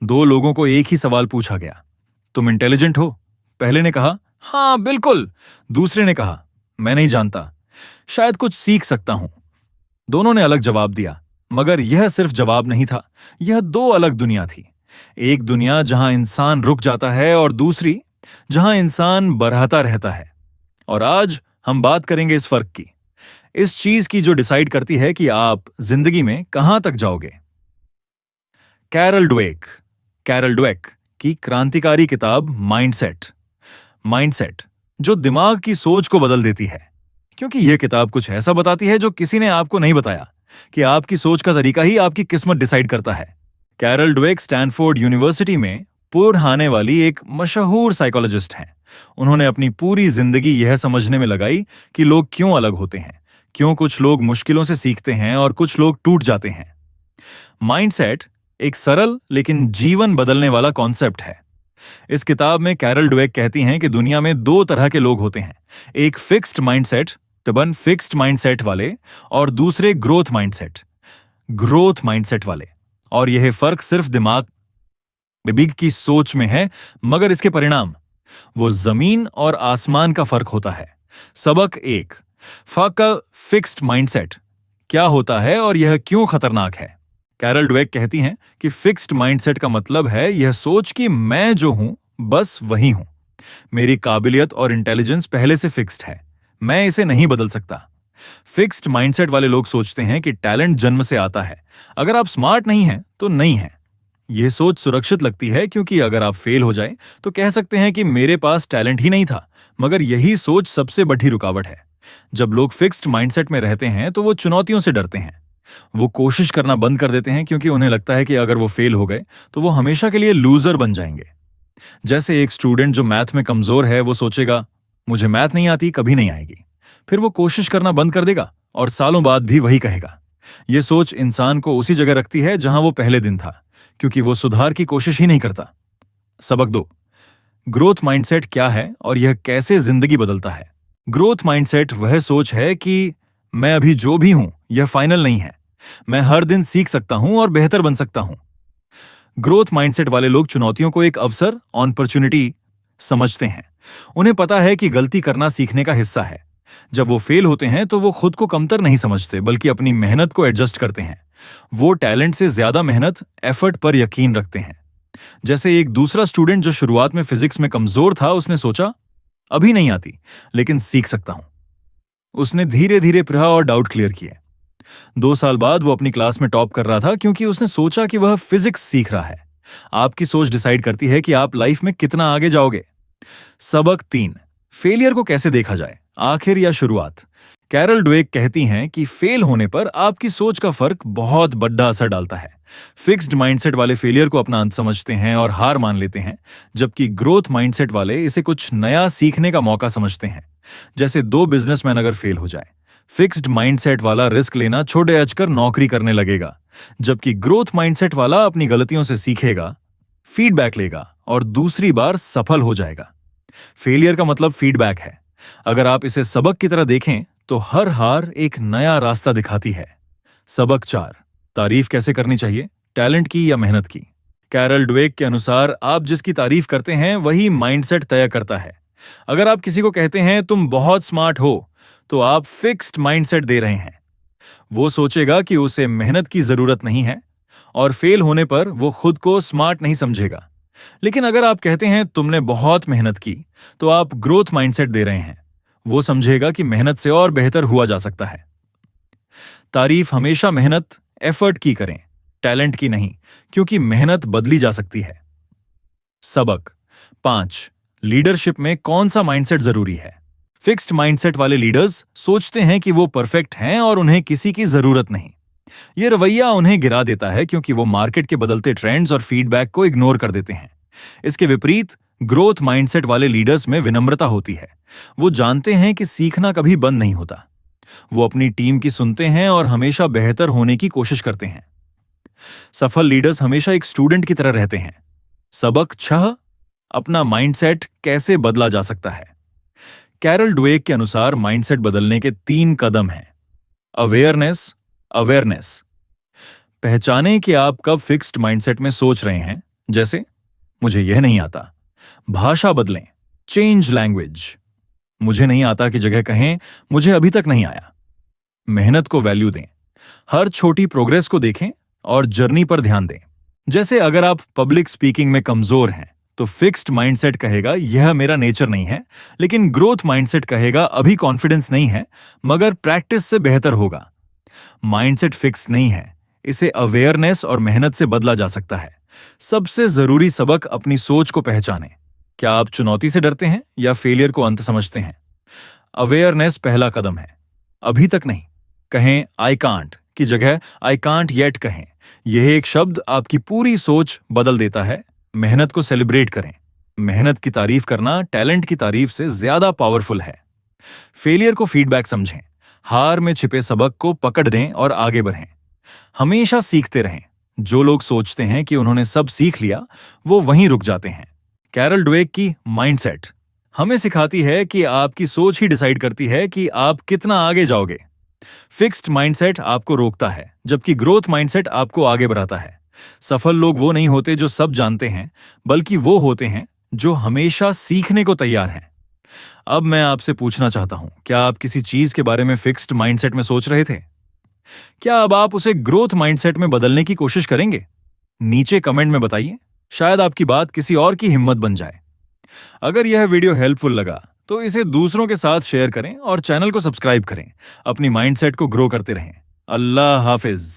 दो लोगों को एक ही सवाल पूछा गया, तुम इंटेलिजेंट हो? पहले ने कहा, हाँ बिल्कुल। दूसरे ने कहा, मैं नहीं जानता, शायद कुछ सीख सकता हूं। दोनों ने अलग जवाब दिया, मगर यह सिर्फ जवाब नहीं था, यह दो अलग दुनिया थी। एक दुनिया जहां इंसान रुक जाता है और दूसरी जहां इंसान बढ़ता रहता है। और आज हम बात करेंगे इस फर्क की, इस चीज की जो डिसाइड करती है कि आप जिंदगी में कहां तक जाओगे। कैरल ड्वेक की क्रांतिकारी किताब माइंडसेट। माइंडसेट जो दिमाग की सोच को बदल देती है, क्योंकि यह किताब कुछ ऐसा बताती है जो किसी ने आपको नहीं बताया, कि आपकी सोच का तरीका ही आपकी किस्मत डिसाइड करता है। कैरल ड्वेक स्टैनफोर्ड यूनिवर्सिटी में पढ़ाने वाली एक मशहूर साइकोलॉजिस्ट हैं। उन्होंने अपनी पूरी जिंदगी यह समझने में लगाई कि लोग क्यों अलग होते हैं, क्यों कुछ लोग मुश्किलों से सीखते हैं और कुछ लोग टूट जाते हैं। माइंडसेट एक सरल लेकिन जीवन बदलने वाला कॉन्सेप्ट है। इस किताब में कैरल ड्वेक कहती हैं कि दुनिया में दो तरह के लोग होते हैं, एक फिक्स्ड माइंडसेट वाले और दूसरे ग्रोथ माइंडसेट वाले। और यह फर्क सिर्फ दिमाग बिग की सोच में है, मगर इसके परिणाम वो जमीन और आसमान का फर्क होता है। सबक एक, फिक्स्ड माइंडसेट क्या होता है और यह क्यों खतरनाक है। कैरल ड्वेक कहती हैं कि फिक्स्ड माइंडसेट का मतलब है यह सोच कि मैं जो हूं बस वही हूं, मेरी काबिलियत और इंटेलिजेंस पहले से फिक्स्ड है, मैं इसे नहीं बदल सकता। फिक्स्ड माइंडसेट वाले लोग सोचते हैं कि टैलेंट जन्म से आता है, अगर आप स्मार्ट नहीं हैं तो नहीं है। यह सोच सुरक्षित लगती है, क्योंकि अगर आप फेल हो जाए तो कह सकते हैं कि मेरे पास टैलेंट ही नहीं था, मगर यही सोच सबसे बड़ी रुकावट है। जब लोग फिक्स्ड माइंडसेट में रहते हैं तो वो चुनौतियों से डरते हैं, वो कोशिश करना बंद कर देते हैं, क्योंकि उन्हें लगता है कि अगर वो फेल हो गए तो वो हमेशा के लिए लूजर बन जाएंगे। जैसे एक स्टूडेंट जो मैथ में कमजोर है, वो सोचेगा मुझे मैथ नहीं आती, कभी नहीं आएगी। फिर वो कोशिश करना बंद कर देगा और सालों बाद भी वही कहेगा। यह सोच इंसान को उसी जगह रखती है जहां वो पहले दिन था, क्योंकि वो सुधार की कोशिश ही नहीं करता। सबक दो, ग्रोथ माइंडसेट क्या है और यह कैसे जिंदगी बदलता है। ग्रोथ माइंडसेट वह सोच है कि मैं अभी जो भी हूं यह फाइनल नहीं है, मैं हर दिन सीख सकता हूं और बेहतर बन सकता हूं। ग्रोथ माइंडसेट वाले लोग चुनौतियों को एक अवसर, अपॉर्चुनिटी समझते हैं। उन्हें पता है कि गलती करना सीखने का हिस्सा है। जब वो फेल होते हैं तो वो खुद को कमतर नहीं समझते, बल्कि अपनी मेहनत को एडजस्ट करते हैं। वो टैलेंट से ज्यादा मेहनत, एफर्ट पर यकीन रखते हैं। जैसे एक दूसरा स्टूडेंट जो शुरुआत में फिजिक्स में कमजोर था, उसने सोचा अभी नहीं आती लेकिन सीख सकता हूं। उसने धीरे धीरे पढ़ा और डाउट क्लियर किए। 2 साल बाद वो अपनी क्लास में टॉप कर रहा था, क्योंकि उसने सोचा कि वह फिजिक्स सीख रहा है। आपकी सोच डिसाइड करती है कि आप लाइफ में कितना आगे जाओगे। सबक 3, फेलियर को कैसे देखा जाए, आखिर या शुरुआत। कैरल ड्वेक कहती हैं कि फेल होने पर आपकी सोच का फर्क बहुत बड़ा असर डालता है। फिक्स्ड माइंडसेट वाले फेलियर को अपना अंत समझते हैं और हार मान लेते हैं, जबकि ग्रोथ माइंडसेट वाले इसे कुछ नया सीखने का मौका समझते हैं। जैसे दो बिजनेसमैन अगर फेल हो जाए, फिक्स्ड माइंडसेट वाला रिस्क लेना छोड़े अचकर नौकरी करने लगेगा, जबकि ग्रोथ माइंडसेट वाला अपनी गलतियों से सीखेगा, फीडबैक लेगा और दूसरी बार सफल हो जाएगा। फेलियर का मतलब फीडबैक है। अगर आप इसे सबक की तरह देखें तो हर हार एक नया रास्ता दिखाती है। सबक 4, तारीफ कैसे करनी चाहिए, टैलेंट की या मेहनत की। कैरल ड्वेक के अनुसार आप जिसकी तारीफ करते हैं वही माइंडसेट तय करता है। अगर आप किसी को कहते हैं तुम बहुत स्मार्ट हो, तो आप फिक्स्ड माइंडसेट दे रहे हैं। वो सोचेगा कि उसे मेहनत की जरूरत नहीं है और फेल होने पर वो खुद को स्मार्ट नहीं समझेगा। लेकिन अगर आप कहते हैं तुमने बहुत मेहनत की, तो आप ग्रोथ माइंडसेट दे रहे हैं। वो समझेगा कि मेहनत से और बेहतर हुआ जा सकता है। तारीफ हमेशा मेहनत, एफर्ट की करें, टैलेंट की नहीं, क्योंकि मेहनत बदली जा सकती है। सबक 5, लीडरशिप में कौन सा माइंडसेट जरूरी है। फिक्स्ड माइंडसेट वाले लीडर्स सोचते हैं कि वो परफेक्ट हैं और उन्हें किसी की जरूरत नहीं। यह रवैया उन्हें गिरा देता है, क्योंकि वो मार्केट के बदलते ट्रेंड्स और फीडबैक को इग्नोर कर देते हैं। इसके विपरीत ग्रोथ माइंडसेट वाले लीडर्स में विनम्रता होती है। वो जानते हैं कि सीखना कभी बंद नहीं होता। वो अपनी टीम की सुनते हैं और हमेशा बेहतर होने की कोशिश करते हैं। सफल लीडर्स हमेशा एक स्टूडेंट की तरह रहते हैं। सबक 6, अपना माइंडसेट कैसे बदला जा सकता है। कैरल ड्वेक के अनुसार माइंडसेट बदलने के 3 कदम हैं। अवेयरनेस, पहचानें कि आप कब फिक्स्ड माइंडसेट में सोच रहे हैं, जैसे मुझे यह नहीं आता, भाषा बदलें, चेंज लैंग्वेज। मुझे नहीं आता की जगह कहें मुझे अभी तक नहीं आया। मेहनत को वैल्यू दें, हर छोटी प्रोग्रेस को देखें और जर्नी पर ध्यान दें। जैसे अगर आप पब्लिक स्पीकिंग में कमजोर हैं तो फिक्स्ड माइंडसेट कहेगा यह मेरा नेचर नहीं है, लेकिन ग्रोथ माइंडसेट कहेगा अभी कॉन्फिडेंस नहीं है मगर प्रैक्टिस से बेहतर होगा। माइंडसेट फिक्स नहीं है, इसे अवेयरनेस और मेहनत से बदला जा सकता है। सबसे जरूरी सबक अपनी सोच को पहचानें। क्या आप चुनौती से डरते हैं या फेलियर को अंत समझते हैं? अवेयरनेस पहला कदम है। अभी तक नहीं कहें आई कांट की जगह आई कांट येट कहें। यह एक शब्द आपकी पूरी सोच बदल देता है। मेहनत को सेलिब्रेट करें। मेहनत की तारीफ करना टैलेंट की तारीफ से ज्यादा पावरफुल है। फेलियर को फीडबैक समझें, हार में छिपे सबक को पकड़ दें और आगे बढ़ें। हमेशा सीखते रहें। जो लोग सोचते हैं कि उन्होंने सब सीख लिया, वो वहीं रुक जाते हैं। कैरल ड्वेक की माइंडसेट हमें सिखाती है कि आपकी सोच ही डिसाइड करती है कि आप कितना आगे जाओगे। फिक्स्ड माइंडसेट आपको रोकता है, जबकि ग्रोथ माइंडसेट आपको आगे बढ़ाता है। सफल लोग वो नहीं होते जो सब जानते हैं, बल्कि वो होते हैं जो हमेशा सीखने को तैयार हैं। अब मैं आपसे पूछना चाहता हूं, क्या आप किसी चीज के बारे में फिक्स्ड माइंडसेट में सोच रहे थे? क्या अब आप उसे ग्रोथ माइंडसेट में बदलने की कोशिश करेंगे? नीचे कमेंट में बताइए, शायद आपकी बात किसी और की हिम्मत बन जाए। अगर यह वीडियो हेल्पफुल लगा तो इसे दूसरों के साथ शेयर करें और चैनल को सब्सक्राइब करें। अपनी माइंडसेट को ग्रो करते रहें। अल्लाह हाफिज।